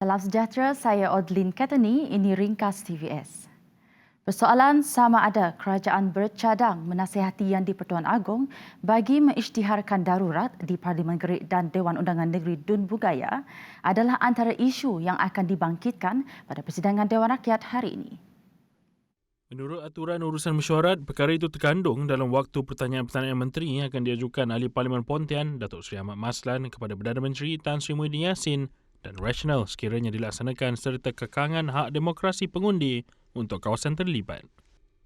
Salam sejahtera, saya Odlin Katani, ini ringkas TVS. Persoalan sama ada kerajaan bercadang menasihati Yang di-Pertuan Agong bagi mengisytiharkan darurat di Parlimen Gerik dan Dewan Undangan Negeri Dun Bugaya adalah antara isu yang akan dibangkitkan pada persidangan Dewan Rakyat hari ini. Menurut aturan urusan mesyuarat, perkara itu terkandung dalam waktu pertanyaan-pertanyaan menteri yang akan diajukan Ahli Parlimen Pontian Datuk Seri Ahmad Maslan kepada Perdana Menteri Tan Sri Muhyiddin Yassin dan rasional sekiranya dilaksanakan serta kekangan hak demokrasi pengundi untuk kawasan terlibat.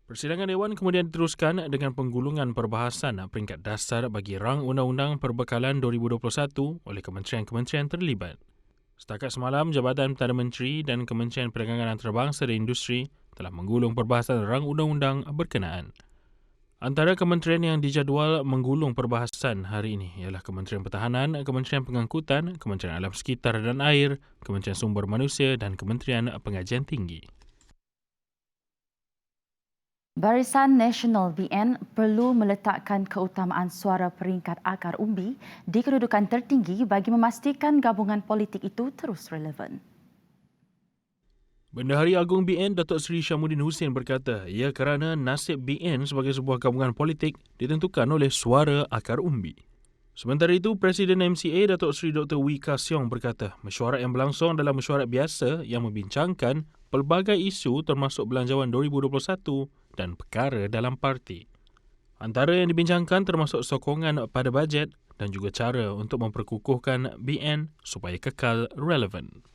Persidangan Dewan kemudian diteruskan dengan penggulungan perbahasan peringkat dasar bagi rang Undang-Undang Perbekalan 2021 oleh kementerian-kementerian terlibat. Setakat semalam, Jabatan Perdana Menteri dan Kementerian Perdagangan Antarabangsa dan Industri telah menggulung perbahasan rang undang-undang berkenaan. Antara kementerian yang dijadual menggulung perbahasan hari ini ialah Kementerian Pertahanan, Kementerian Pengangkutan, Kementerian Alam Sekitar dan Air, Kementerian Sumber Manusia dan Kementerian Pengajian Tinggi. Barisan Nasional BN perlu meletakkan keutamaan suara peringkat akar umbi di kedudukan tertinggi bagi memastikan gabungan politik itu terus relevan. Bendahari Agung BN Datuk Seri Syamuddin Hussein berkata, ia kerana nasib BN sebagai sebuah gabungan politik ditentukan oleh suara akar umbi. Sementara itu, Presiden MCA Datuk Seri Dr. Wee Ka Siong berkata, mesyuarat yang berlangsung adalah mesyuarat biasa yang membincangkan pelbagai isu termasuk Belanjawan 2021 dan perkara dalam parti. Antara yang dibincangkan termasuk sokongan pada bajet dan juga cara untuk memperkukuhkan BN supaya kekal relevan.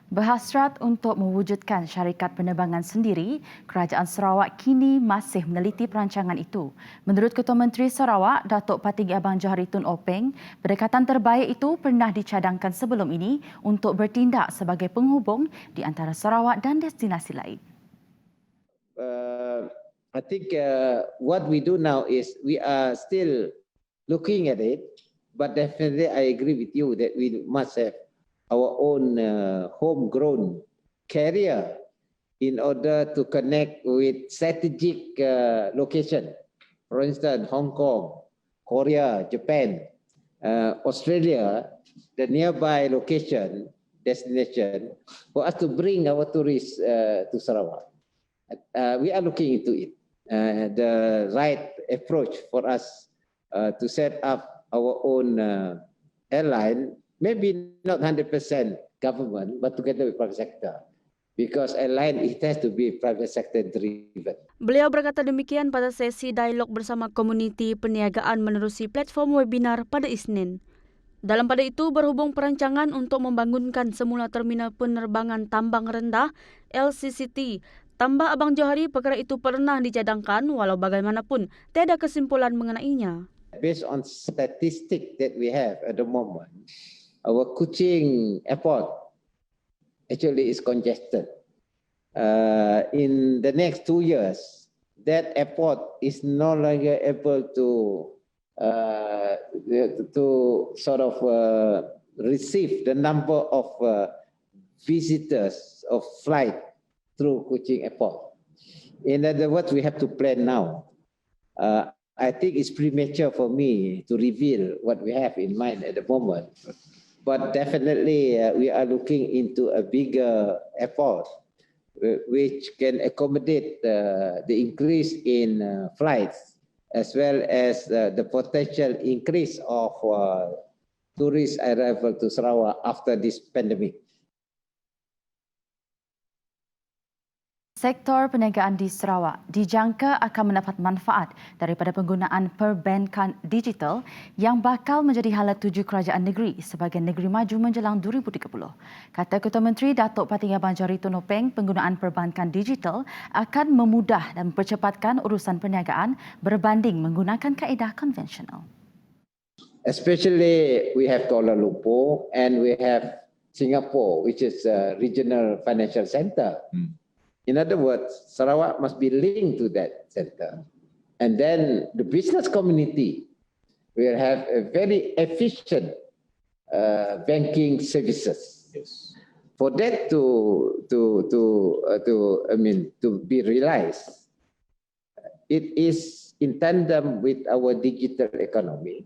Berhasrat untuk mewujudkan syarikat penerbangan sendiri, Kerajaan Sarawak kini masih meneliti perancangan itu. Menurut Ketua Menteri Sarawak, Datuk Patinggi Abang Johari Tun Openg, pendekatan terbaik itu pernah dicadangkan sebelum ini untuk bertindak sebagai penghubung di antara Sarawak dan destinasi lain. I think what we do now is we are still looking at it, but definitely I agree with you that we must have our own homegrown carrier in order to connect with strategic location. For instance, Hong Kong, Korea, Japan, Australia, the nearby destination for us to bring our tourists to Sarawak. We are looking into it. The right approach for us to set up our own airline, maybe not 100% government, but together with private sector. Because airline, it has to be private sector driven. Beliau berkata demikian pada sesi dialog bersama komuniti perniagaan menerusi platform webinar pada Isnin. Dalam pada itu, berhubung perancangan untuk membangunkan semula terminal penerbangan tambang rendah LCCT, tambah Abang Johari, perkara itu pernah dicadangkan walau bagaimanapun tiada kesimpulan mengenainya. Based on statistic that we have at the moment, our Kuching airport actually is congested. In the next 2 years, that airport is no longer able to sort of receive the number of visitors of flight through Kuching airport. In other words, we have to plan now. I think it's premature for me to reveal what we have in mind at the moment. But definitely, we are looking into a bigger airport, which can accommodate the increase in flights, as well as the potential increase of tourist arrival to Sarawak after this pandemic. Sektor perniagaan di Sarawak dijangka akan mendapat manfaat daripada penggunaan perbankan digital yang bakal menjadi hala tuju kerajaan negeri sebagai negeri maju menjelang 2030. Kata Ketua Menteri Datuk Patinggi Abang Johari Tun Openg, penggunaan perbankan digital akan memudah dan mempercepatkan urusan perniagaan berbanding menggunakan kaedah konvensional. Especially we have Kuala Lumpur and we have Singapore, which is a regional financial center. In other words, Sarawak must be linked to that center. And then the business community will have a very efficient banking services. Yes. For that to be realized, it is in tandem with our digital economy.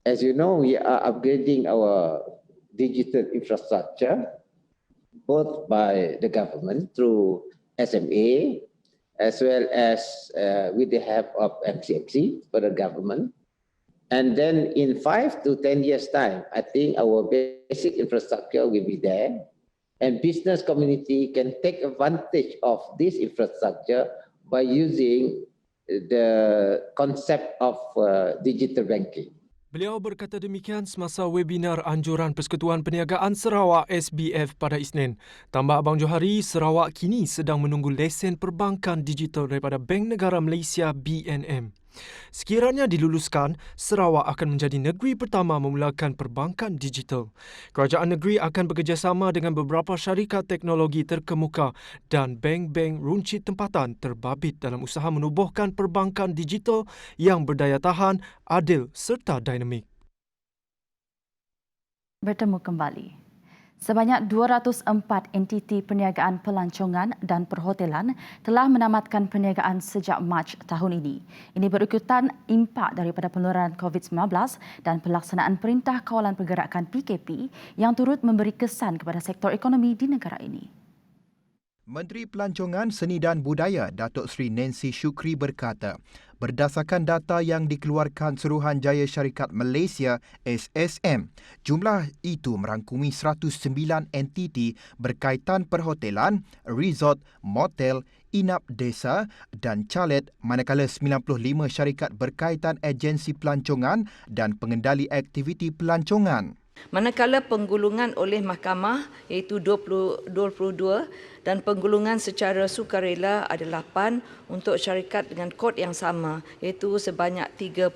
As you know, we are upgrading our digital infrastructure, both by the government through SMA, as well as with the help of MCMC for the government. And then in 5 to 10 years' time, I think our basic infrastructure will be there, and business community can take advantage of this infrastructure by using the concept of digital banking. Beliau berkata demikian semasa webinar anjuran Persekutuan Perniagaan Sarawak SBF pada Isnin. Tambah Abang Johari, Sarawak kini sedang menunggu lesen perbankan digital daripada Bank Negara Malaysia BNM. Sekiranya diluluskan, Sarawak akan menjadi negeri pertama memulakan perbankan digital. Kerajaan negeri akan bekerjasama dengan beberapa syarikat teknologi terkemuka dan bank-bank runcit tempatan terbabit dalam usaha menubuhkan perbankan digital yang berdaya tahan, adil serta dinamik. Bertemu kembali. Sebanyak 204 entiti perniagaan pelancongan dan perhotelan telah menamatkan perniagaan sejak Mac tahun ini. Ini berikutan impak daripada penularan COVID-19 dan pelaksanaan Perintah Kawalan Pergerakan PKP yang turut memberi kesan kepada sektor ekonomi di negara ini. Menteri Pelancongan, Seni dan Budaya Datuk Seri Nancy Shukri berkata, berdasarkan data yang dikeluarkan Suruhanjaya Syarikat Malaysia SSM, jumlah itu merangkumi 109 entiti berkaitan perhotelan, resort, motel, inap desa dan chalet, manakala 95 syarikat berkaitan agensi pelancongan dan pengendali aktiviti pelancongan. Manakala penggulungan oleh mahkamah iaitu 22 dan penggulungan secara sukarela ada 8 untuk syarikat dengan kod yang sama iaitu sebanyak 32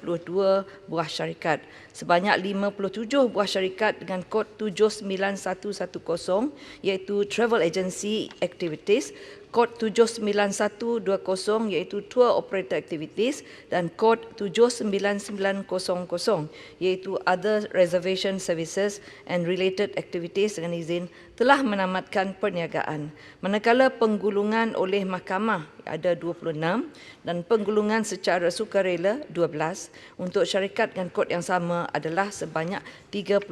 buah syarikat. Sebanyak 57 buah syarikat dengan kod 79110 iaitu Travel Agency Activities, kod 79120 iaitu Tour Operator Activities dan kod 79900 iaitu Other Reservation Services and Related Activities dengan izin telah menamatkan perniagaan. Manakala penggulungan oleh mahkamah ada 26 dan penggulungan secara sukarela 12 untuk syarikat dengan kod yang sama adalah sebanyak 38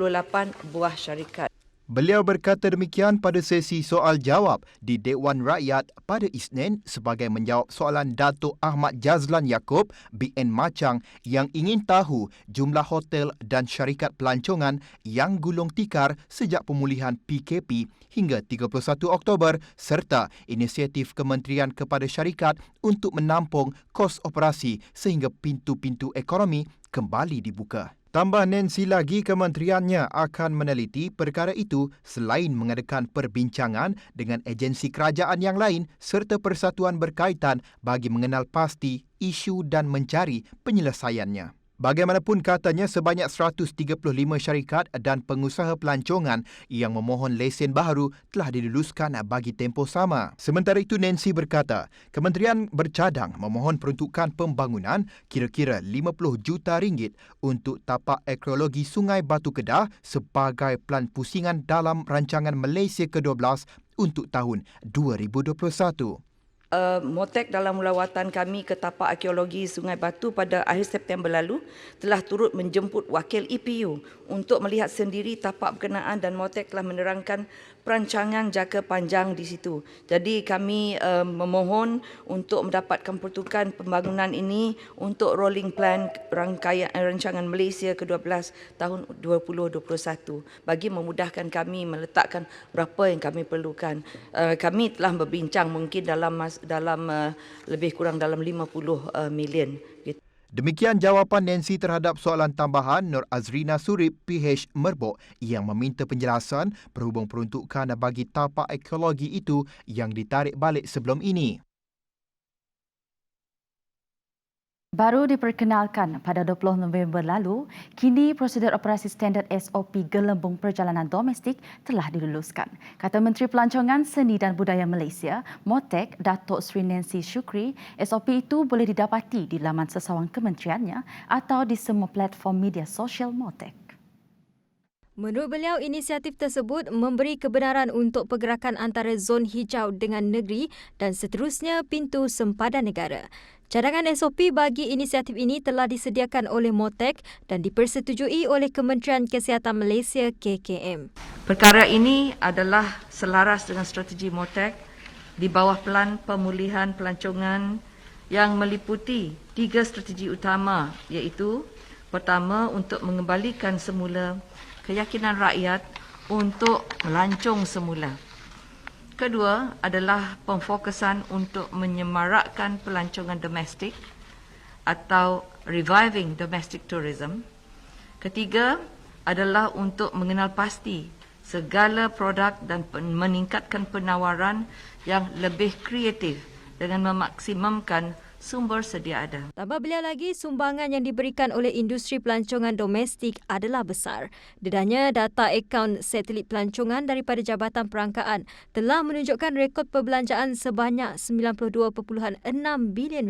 buah syarikat. Beliau berkata demikian pada sesi soal jawab di Dewan Rakyat pada Isnin sebagai menjawab soalan Datuk Ahmad Jazlan Yaakob BN Machang yang ingin tahu jumlah hotel dan syarikat pelancongan yang gulung tikar sejak pemulihan PKP hingga 31 Oktober serta inisiatif kementerian kepada syarikat untuk menampung kos operasi sehingga pintu-pintu ekonomi kembali dibuka. Tambah Nancy lagi, kementeriannya akan meneliti perkara itu selain mengadakan perbincangan dengan agensi kerajaan yang lain serta persatuan berkaitan bagi mengenal pasti isu dan mencari penyelesaiannya. Bagaimanapun katanya sebanyak 135 syarikat dan pengusaha pelancongan yang memohon lesen baharu telah diluluskan bagi tempoh sama. Sementara itu Nancy berkata, kementerian bercadang memohon peruntukan pembangunan kira-kira 50 juta ringgit untuk tapak arkeologi Sungai Batu Kedah sebagai pelan pusingan dalam rancangan Malaysia ke-12 untuk tahun 2021. Motek dalam lawatan kami ke tapak arkeologi Sungai Batu pada akhir September lalu telah turut menjemput wakil EPU untuk melihat sendiri tapak berkenaan dan Motek telah menerangkan perancangan jangka panjang di situ. Jadi kami memohon untuk mendapatkan peruntukan pembangunan ini untuk rolling plan rancangan Malaysia ke-12 tahun 2021 bagi memudahkan kami meletakkan berapa yang kami perlukan. Kami telah berbincang mungkin dalam lebih kurang dalam 50 million. Demikian jawapan Nancy terhadap soalan tambahan Nur Azrina Surip PH Merbok yang meminta penjelasan berhubung peruntukan bagi tapak arkeologi itu yang ditarik balik sebelum ini. Baru diperkenalkan pada 20 November lalu, kini prosedur operasi standard SOP Gelembung Perjalanan Domestik telah diluluskan. Kata Menteri Pelancongan, Seni dan Budaya Malaysia, Motek, Datuk Seri Nancy Shukri, SOP itu boleh didapati di laman sesawang kementeriannya atau di semua platform media sosial Motek. Menurut beliau, inisiatif tersebut memberi kebenaran untuk pergerakan antara zon hijau dengan negeri dan seterusnya pintu sempadan negara. Cadangan SOP bagi inisiatif ini telah disediakan oleh MOTEC dan dipersetujui oleh Kementerian Kesihatan Malaysia KKM. Perkara ini adalah selaras dengan strategi MOTEC di bawah Pelan Pemulihan Pelancongan yang meliputi 3 strategi utama, iaitu pertama, untuk mengembalikan semula keyakinan rakyat untuk melancong semula. Kedua adalah pemfokusan untuk menyemarakkan pelancongan domestik atau reviving domestic tourism. Ketiga adalah untuk mengenal pasti segala produk dan meningkatkan penawaran yang lebih kreatif dengan memaksimumkan sumber sedia ada. Tambah beliau lagi, sumbangan yang diberikan oleh industri pelancongan domestik adalah besar. Dedahnya, data akaun satelit pelancongan daripada Jabatan Perangkaan telah menunjukkan rekod perbelanjaan sebanyak RM92.6 bilion.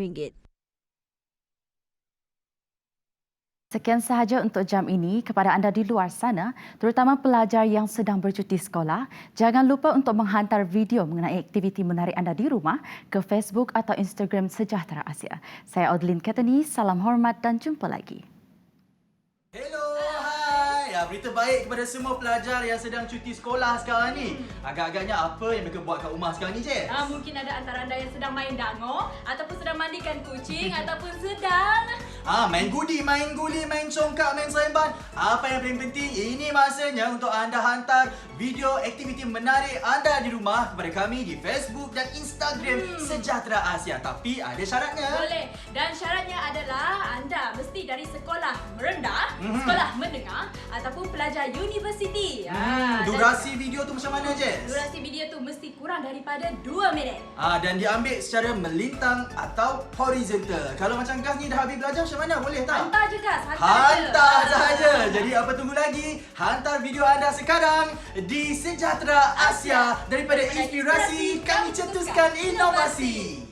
Sekian sahaja untuk jam ini. Kepada anda di luar sana, terutama pelajar yang sedang bercuti sekolah, jangan lupa untuk menghantar video mengenai aktiviti menarik anda di rumah ke Facebook atau Instagram Sejahtera Asia. Saya Audlin Katani, salam hormat dan jumpa lagi. Hello, hai. Berita baik kepada semua pelajar yang sedang cuti sekolah sekarang ni. Agak-agaknya apa yang mereka buat kat rumah sekarang ni, Cik? Mungkin ada antara anda yang sedang main dango ataupun sedang mandikan kucing ataupun sedang main gudi, main guli, main congkak, main seremban. Apa yang paling penting, ini masanya untuk anda hantar video aktiviti menarik anda di rumah kepada kami di Facebook dan Instagram Sejahtera Asia. Tapi ada syaratnya. boleh. Dan syaratnya adalah anda mesti dari sekolah merendah, sekolah menengah ataupun pelajar universiti. Durasi video tu macam mana, Jess? Durasi video tu mesti kurang daripada 2 minit. Dan diambil secara melintang atau horizontal. Kalau macam Gas ni dah habis belajar, macam mana? Boleh tak? Hantar je, Gas. Hantar sahaja. Jadi apa tunggu lagi? Hantar video anda sekarang di Sejahtera Asia. Daripada inspirasi, kami cetuskan inovasi.